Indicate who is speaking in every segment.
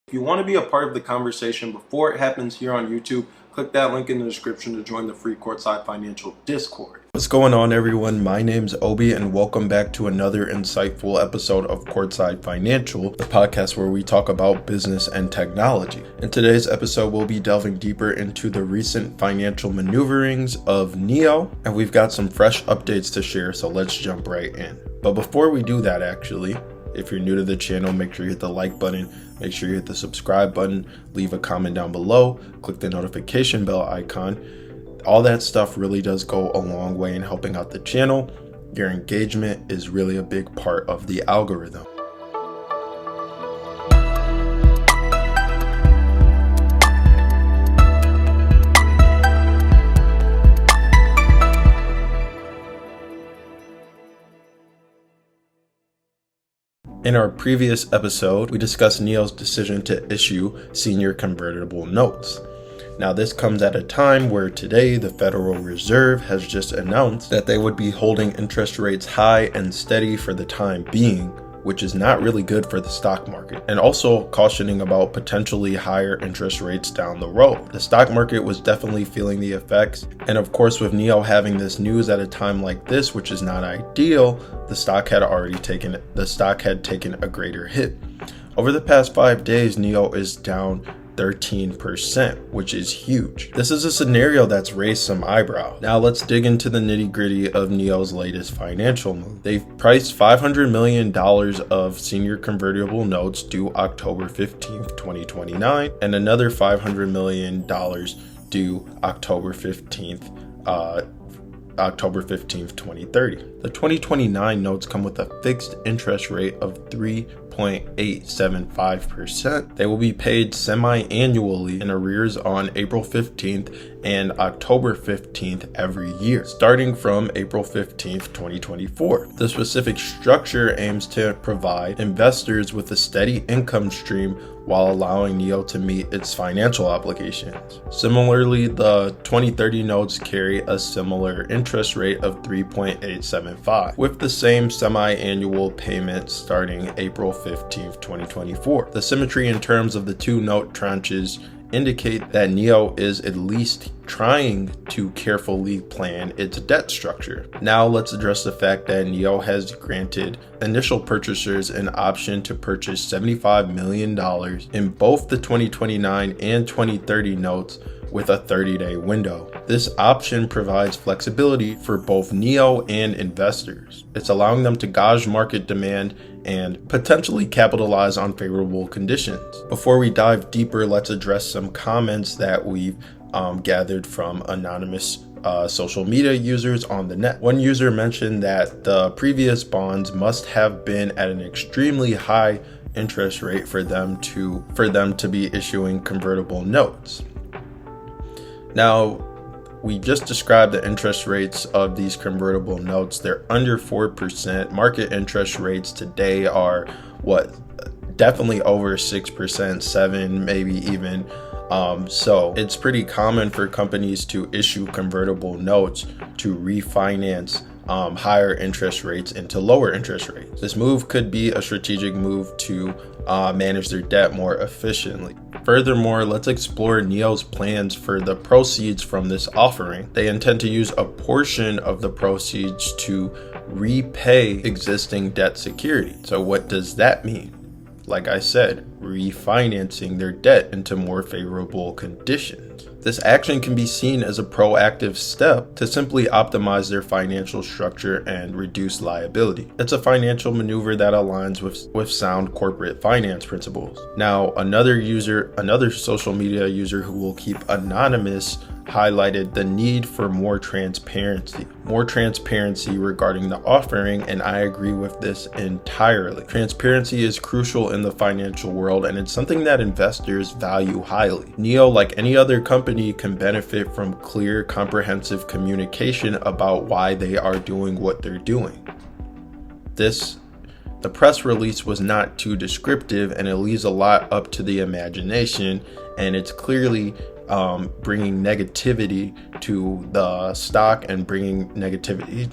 Speaker 1: If you want to be a part of the conversation before it happens here on YouTube, click that link in the description to join the free Courtside Financial Discord.
Speaker 2: What's going on, everyone? My name's Obi, and welcome back to another insightful episode of Courtside Financial, the podcast where we talk about business and technology. In today's episode, we'll be delving deeper into the recent financial maneuverings of NIO, and we've got some fresh updates to share, so let's jump right in. But before we do that, actually, if you're new to the channel, make sure you hit the like button, make sure you hit the subscribe button, leave a comment down below, click the notification bell icon. All that stuff really does go a long way in helping out the channel. Your engagement is really a big part of the algorithm. In our previous episode, we discussed NIO's decision to issue senior convertible notes. Now, this comes at a time where today the Federal Reserve has just announced that they would be holding interest rates high and steady for the time being, which is not really good for the stock market, and also cautioning about potentially higher interest rates down the road. The stock market was definitely feeling the effects, and of course with NIO having this news at a time like this, which is not ideal, the stock had taken a greater hit. Over the past 5 days, NIO is down 13%, which is huge. This is a scenario that's raised some eyebrows. Now let's dig into the nitty-gritty of NIO's latest financial move. They've priced $500 million of senior convertible notes due October 15th, 2029, and another $500 million due October 15th, 2030. The 2029 notes come with a fixed interest rate of 3.875%. They will be paid semi-annually in arrears on April 15th and October 15th every year, starting from April 15th, 2024. The specific structure aims to provide investors with a steady income stream while allowing NIO to meet its financial obligations. Similarly, the 2030 notes carry a similar interest rate of 3.875, with the same semi-annual payment starting April 15th, 2024. The symmetry in terms of the two note tranches indicate that NIO is at least trying to carefully plan its debt structure. Now let's address the fact that NIO has granted initial purchasers an option to purchase $75 million in both the 2029 and 2030 notes with a 30-day window. This option provides flexibility for both NIO and investors. It's allowing them to gauge market demand and potentially capitalize on favorable conditions. Before we dive deeper, let's address some comments that we've gathered from anonymous social media users on the net. One user mentioned that the previous bonds must have been at an extremely high interest rate for them to be issuing convertible notes. Now, we just described the interest rates of these convertible notes. They're under 4%. Market interest rates today are definitely over 6%, 7, maybe even. So it's pretty common for companies to issue convertible notes to refinance higher interest rates into lower interest rates. This move could be a strategic move to manage their debt more efficiently. Furthermore, let's explore NIO's plans for the proceeds from this offering. They intend to use a portion of the proceeds to repay existing debt security. So what does that mean? Like I said, refinancing their debt into more favorable conditions. This action can be seen as a proactive step to simply optimize their financial structure and reduce liability. It's a financial maneuver that aligns with sound corporate finance principles. Now, another social media user who will keep anonymous highlighted the need for more transparency regarding the offering, and I agree with this entirely. Transparency is crucial in the financial world, and it's something that investors value highly. NIO, like any other company, can benefit from clear, comprehensive communication about why they are doing what they're doing. The press release was not too descriptive, and it leaves a lot up to the imagination, and it's clearly bringing negativity to the stock and bringing negativity,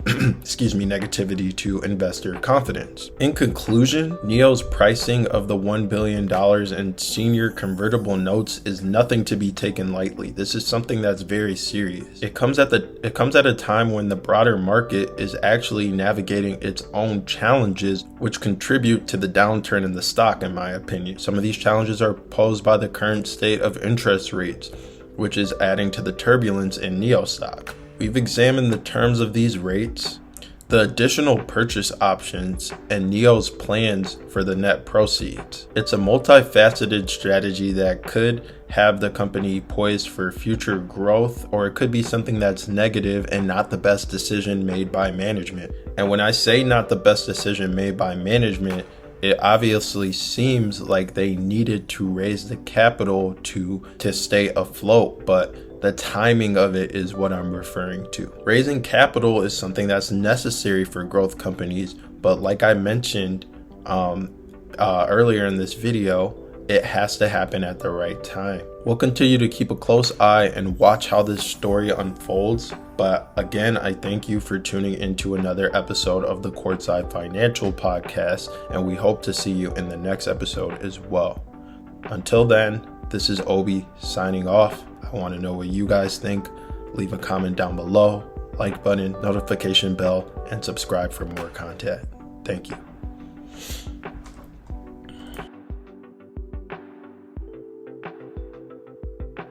Speaker 2: negativity to investor confidence. In conclusion, NIO's pricing of the $1 billion in senior convertible notes is nothing to be taken lightly. This is something that's very serious. It comes at a time when the broader market is actually navigating its own challenges, which contribute to the downturn in the stock, in my opinion. Some of these challenges are posed by the current state of interest rates, which is adding to the turbulence in NIO stock. We've examined the terms of these rates, the additional purchase options, and NIO's plans for the net proceeds. It's a multifaceted strategy that could have the company poised for future growth, or it could be something that's negative and not the best decision made by management. And when I say not the best decision made by management, it obviously seems like they needed to raise the capital to stay afloat, but the timing of it is what I'm referring to. Raising capital is something that's necessary for growth companies, but like I mentioned earlier in this video, it has to happen at the right time. We'll continue to keep a close eye and watch how this story unfolds. But again, I thank you for tuning into another episode of the Courtside Financial podcast, and we hope to see you in the next episode as well. Until then, this is Obi signing off. I want to know what you guys think. Leave a comment down below, like button, notification bell, and subscribe for more content. Thank you.